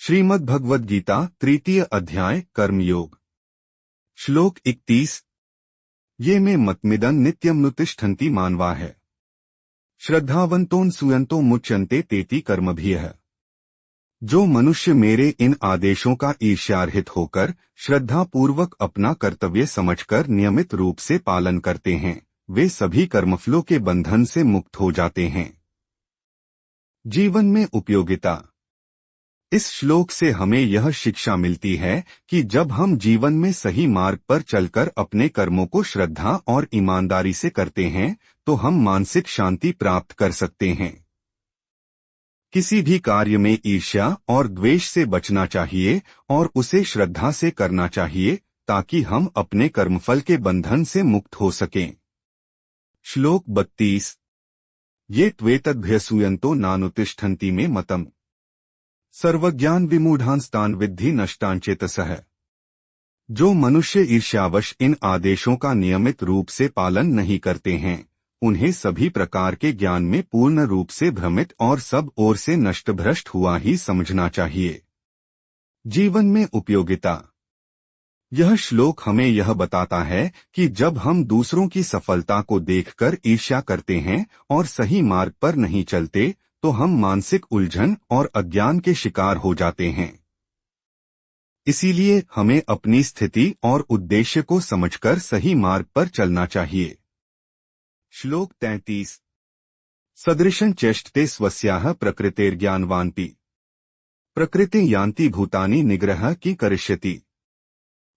श्रीमद् भगवद गीता तृतीय अध्याय कर्मयोग। श्लोक 31। ये में मतमिदं नित्यमनुतिष्ठन्ति मानवा है। श्रद्धावंतों सुयंतो मुच्यन्ते तेति कर्मभिः। जो मनुष्य मेरे इन आदेशों का ईर्ष्यारहित होकर श्रद्धा पूर्वक अपना कर्तव्य समझकर नियमित रूप से पालन करते हैं, वे सभी कर्मफलों के बंधन से मुक्त हो जाते हैं। जीवन में उपयोगिता। इस श्लोक से हमें यह शिक्षा मिलती है कि जब हम जीवन में सही मार्ग पर चलकर अपने कर्मों को श्रद्धा और ईमानदारी से करते हैं तो हम मानसिक शांति प्राप्त कर सकते हैं। किसी भी कार्य में ईर्ष्या और द्वेष से बचना चाहिए और उसे श्रद्धा से करना चाहिए ताकि हम अपने कर्मफल के बंधन से मुक्त हो सकें। श्लोक 32। ये त्वेतद्भ्यसूयन्तो नानुतिष्ठन्ति मे मतम्। सर्वज्ञान विमूढ़ांस्तान विद्धि नष्टांचेतसः। जो मनुष्य ईर्ष्यावश इन आदेशों का नियमित रूप से पालन नहीं करते हैं, उन्हें सभी प्रकार के ज्ञान में पूर्ण रूप से भ्रमित और सब ओर से नष्टभ्रष्ट हुआ ही समझना चाहिए। जीवन में उपयोगिता। यह श्लोक हमें यह बताता है कि जब हम दूसरों की सफलता को देखकर ईर्ष्या करते हैं और सही मार्ग पर नहीं चलते तो हम मानसिक उलझन और अज्ञान के शिकार हो जाते हैं। इसीलिए हमें अपनी स्थिति और उद्देश्य को समझकर सही मार्ग पर चलना चाहिए। श्लोक 33। सदृशं चेष्टते स्वस्याः प्रकृतेर्ज्ञानवानपि। प्रकृति यान्ति भूतानि निग्रह की करिष्यति।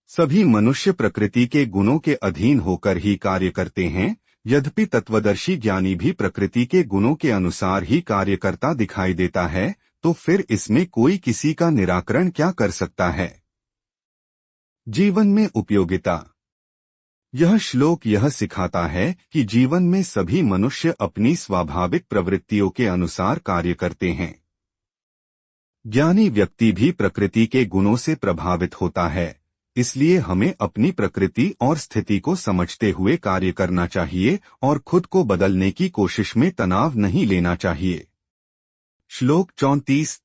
सभी मनुष्य प्रकृति के गुणों के अधीन होकर ही कार्य करते हैं, यद्यपि तत्वदर्शी ज्ञानी भी प्रकृति के गुणों के अनुसार ही कार्य करता दिखाई देता है, तो फिर इसमें कोई किसी का निराकरण क्या कर सकता है। जीवन में उपयोगिता। यह श्लोक यह सिखाता है कि जीवन में सभी मनुष्य अपनी स्वाभाविक प्रवृत्तियों के अनुसार कार्य करते हैं। ज्ञानी व्यक्ति भी प्रकृति के गुणों से प्रभावित होता है, इसलिए हमें अपनी प्रकृति और स्थिति को समझते हुए कार्य करना चाहिए और खुद को बदलने की कोशिश में तनाव नहीं लेना चाहिए। श्लोक 34।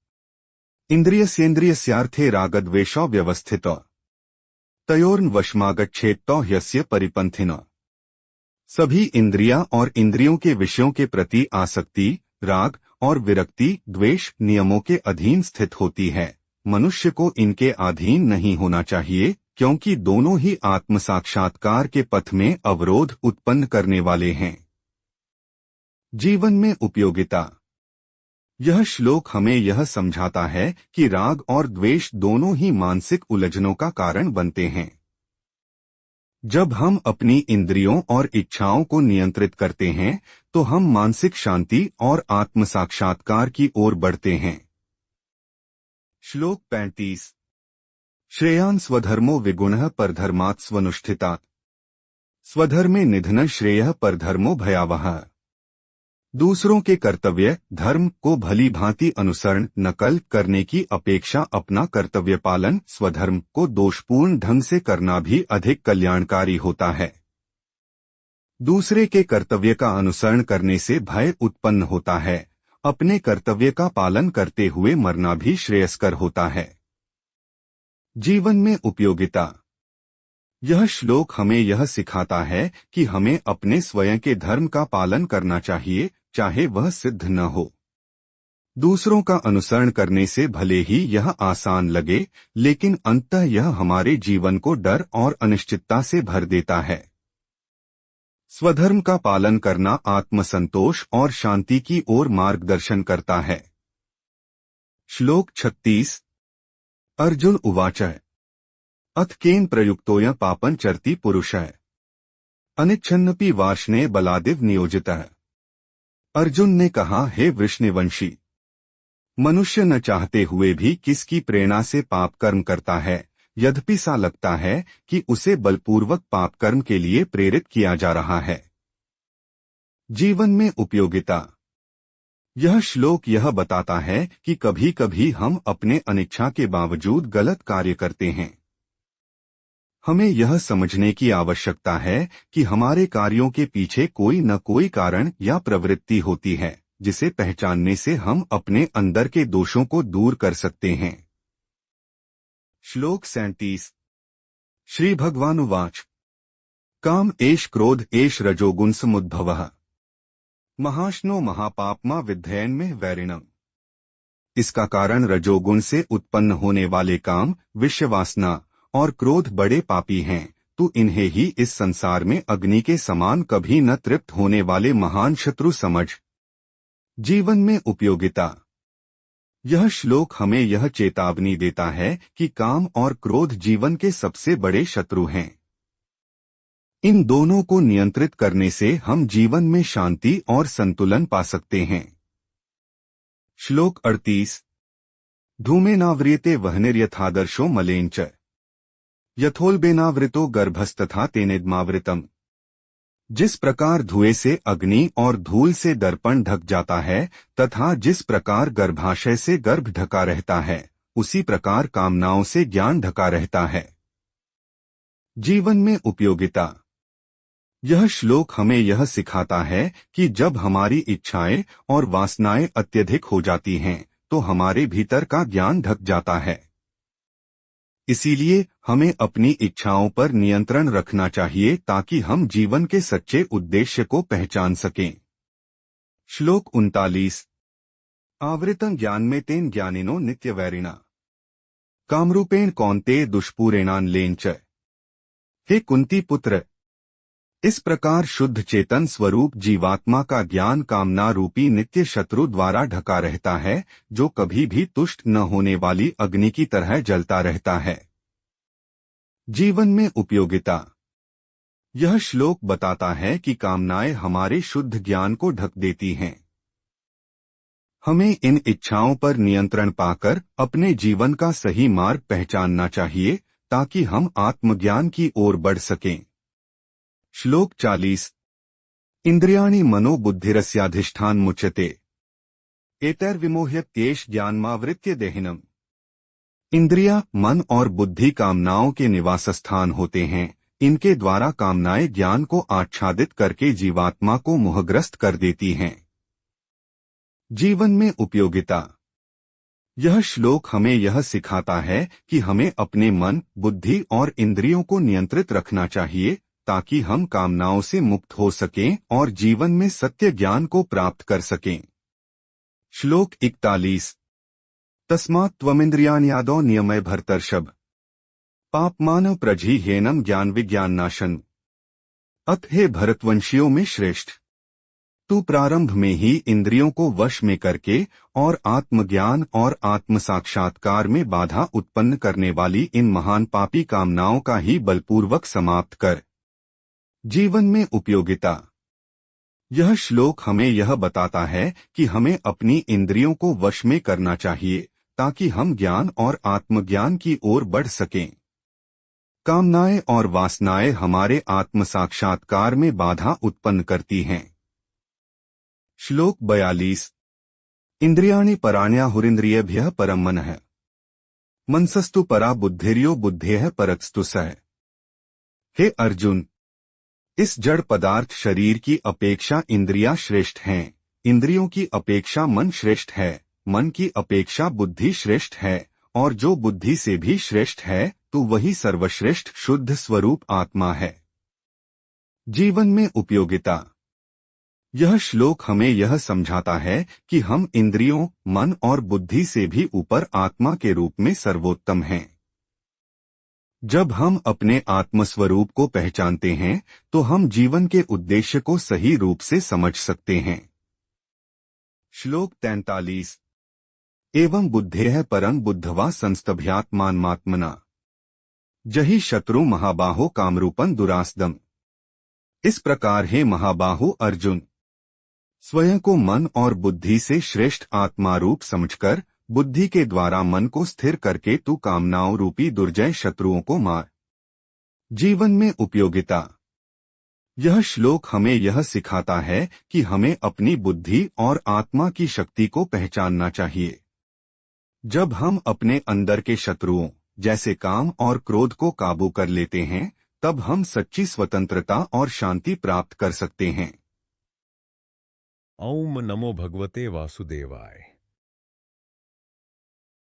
इंद्रियस्येन्द्रियस्यार्थे रागद्वेषौ व्यवस्थितौ तयोर्न वशमागच्छेत्तौ ह्यस्य परिपन्थिनः। सभी इंद्रियां और इंद्रियों के विषयों के प्रति आसक्ति, राग और विरक्ति द्वेष नियमों के अधीन स्थित होती है। मनुष्य को इनके अधीन नहीं होना चाहिए, क्योंकि दोनों ही आत्म साक्षात्कार के पथ में अवरोध उत्पन्न करने वाले हैं। जीवन में उपयोगिता। यह श्लोक हमें यह समझाता है कि राग और द्वेष दोनों ही मानसिक उलझनों का कारण बनते हैं। जब हम अपनी इंद्रियों और इच्छाओं को नियंत्रित करते हैं तो हम मानसिक शांति और आत्म साक्षात्कार की ओर बढ़ते हैं। श्लोक 35। श्रेयान् स्वधर्मो विगुणः परधर्मात् स्वनुष्ठितात्। स्वधर्मे निधनं श्रेयः परधर्मो भयावहः। दूसरों के कर्तव्य धर्म को भली भांति अनुसरण नकल करने की अपेक्षा अपना कर्तव्य पालन स्वधर्म को दोषपूर्ण ढंग से करना भी अधिक कल्याणकारी होता है। दूसरे के कर्तव्य का अनुसरण करने से भय उत्पन्न होता है, अपने कर्तव्य का पालन करते हुए मरना भी श्रेयस्कर होता है। जीवन में उपयोगिता। यह श्लोक हमें यह सिखाता है कि हमें अपने स्वयं के धर्म का पालन करना चाहिए, चाहे वह सिद्ध न हो। दूसरों का अनुसरण करने से भले ही यह आसान लगे, लेकिन अंततः यह हमारे जीवन को डर और अनिश्चितता से भर देता है। स्वधर्म का पालन करना आत्मसंतोष और शांति की ओर मार्गदर्शन करता है। श्लोक 36। अर्जुन उवाच अथ केन प्रयुक्तोऽयं पापं चरति पुरुषः अनिच्छन्नपि वार्ष्णेय बलादिव नियोजितः। अर्जुन ने कहा, हे वृष्णिवंशी, मनुष्य न चाहते हुए भी किसकी प्रेरणा से पाप कर्म करता है, यद्यपि सा लगता है कि उसे बलपूर्वक पाप कर्म के लिए प्रेरित किया जा रहा है। जीवन में उपयोगिता। यह श्लोक यह बताता है कि कभी कभी हम अपने अनिच्छा के बावजूद गलत कार्य करते हैं। हमें यह समझने की आवश्यकता है कि हमारे कार्यों के पीछे कोई न कोई कारण या प्रवृत्ति होती है, जिसे पहचानने से हम अपने अंदर के दोषों को दूर कर सकते हैं। श्लोक 37 श्री भगवानुवाच काम एष क्रोध एष रजोगुण समुद्भवः महाशनो महापापमा विद्धयन में वैरिणम। इसका कारण रजोगुण से उत्पन्न होने वाले काम, विषय वासना और क्रोध बड़े पापी हैं। तू इन्हें ही इस संसार में अग्नि के समान कभी न तृप्त होने वाले महान शत्रु समझ। जीवन में उपयोगिता। यह श्लोक हमें यह चेतावनी देता है कि काम और क्रोध जीवन के सबसे बड़े शत्रु हैं। इन दोनों को नियंत्रित करने से हम जीवन में शांति और संतुलन पा सकते हैं। श्लोक 38 धूमेनाव्रियते वह्निर्यथादर्शो मलेंच यथोल्बेनावृतो गर्भस्तथा तेनेद्मावृतम। जिस प्रकार धुएं से अग्नि और धूल से दर्पण ढक जाता है तथा जिस प्रकार गर्भाशय से गर्भ ढका रहता है, उसी प्रकार कामनाओं से ज्ञान ढका रहता है। जीवन में उपयोगिता। यह श्लोक हमें यह सिखाता है कि जब हमारी इच्छाएं और वासनाएं अत्यधिक हो जाती हैं तो हमारे भीतर का ज्ञान ढक जाता है। इसीलिए हमें अपनी इच्छाओं पर नियंत्रण रखना चाहिए ताकि हम जीवन के सच्चे उद्देश्य को पहचान सकें। श्लोक 39 आवृतं ज्ञान में तेन ज्ञानिनो नित्यवैरिणा कामरूपेण कौन्तेय दुष्पूरेणान लेंच। हे कुंती पुत्र, इस प्रकार शुद्ध चेतन स्वरूप जीवात्मा का ज्ञान कामना रूपी नित्य शत्रु द्वारा ढका रहता है, जो कभी भी तुष्ट न होने वाली अग्नि की तरह जलता रहता है। जीवन में उपयोगिता। यह श्लोक बताता है कि कामनाएं हमारे शुद्ध ज्ञान को ढक देती हैं। हमें इन इच्छाओं पर नियंत्रण पाकर अपने जीवन का सही मार्ग पहचानना चाहिए ताकि हम आत्मज्ञान की ओर बढ़ सकें। श्लोक 40 इंद्रियाणि मनोबुद्धिरस्याधिष्ठान मुच्यते एतैर्विमोह्यत्येष ज्ञानमावृत्य देहिनम्। इंद्रिया, मन और बुद्धि कामनाओं के निवास स्थान होते हैं। इनके द्वारा कामनाएं ज्ञान को आच्छादित करके जीवात्मा को मोहग्रस्त कर देती हैं। जीवन में उपयोगिता। यह श्लोक हमें यह सिखाता है कि हमें अपने मन, बुद्धि और इंद्रियों को नियंत्रित रखना चाहिए ताकि हम कामनाओं से मुक्त हो सकें और जीवन में सत्य ज्ञान को प्राप्त कर सकें। श्लोक 41 तस्मात् त्वमिन्द्रियाण्यादौ नियमय भर्तर्षभ पापमानव प्रजिह्येनम ज्ञान विज्ञाननाशन। अत हे भरतवंशियों में श्रेष्ठ, तू प्रारंभ में ही इंद्रियों को वश में करके और आत्मज्ञान और आत्म साक्षात्कार में बाधा उत्पन्न करने वाली इन महान पापी कामनाओं का ही बलपूर्वक समाप्त कर। जीवन में उपयोगिता। यह श्लोक हमें यह बताता है कि हमें अपनी इंद्रियों को वश में करना चाहिए ताकि हम ज्ञान और आत्मज्ञान की ओर बढ़ सकें। कामनाएं और वासनाएं हमारे आत्म साक्षात्कार में बाधा उत्पन्न करती हैं। श्लोक 42 इंद्रियाणि पराण्याहुरिन्द्रियेभ्यः परं मनः मनसस्तु परा बुद्धिर्यो बुद्धेः परस्तु सः। हे अर्जुन, इस जड़ पदार्थ शरीर की अपेक्षा इंद्रियां श्रेष्ठ हैं, इंद्रियों की अपेक्षा मन श्रेष्ठ है, मन की अपेक्षा बुद्धि श्रेष्ठ है और जो बुद्धि से भी श्रेष्ठ है तो वही सर्वश्रेष्ठ शुद्ध स्वरूप आत्मा है। जीवन में उपयोगिता। यह श्लोक हमें यह समझाता है कि हम इंद्रियों, मन और बुद्धि से भी ऊपर आत्मा के रूप में सर्वोत्तम हैं। जब हम अपने आत्मस्वरूप को पहचानते हैं तो हम जीवन के उद्देश्य को सही रूप से समझ सकते हैं। श्लोक 43 एवं बुद्धेः परं बुद्धवा संस्तभ्यात्मात्मना जहि शत्रु महाबाहो कामरूपं दुरासदम्। इस प्रकार हे महाबाहु अर्जुन, स्वयं को मन और बुद्धि से श्रेष्ठ आत्मा रूप समझकर बुद्धि के द्वारा मन को स्थिर करके तू कामनाओं रूपी दुर्जय शत्रुओं को मार। जीवन में उपयोगिता। यह श्लोक हमें यह सिखाता है कि हमें अपनी बुद्धि और आत्मा की शक्ति को पहचानना चाहिए। जब हम अपने अंदर के शत्रुओं जैसे काम और क्रोध को काबू कर लेते हैं, तब हम सच्ची स्वतंत्रता और शांति प्राप्त कर सकते हैं। ओम नमो भगवते वासुदेवाय।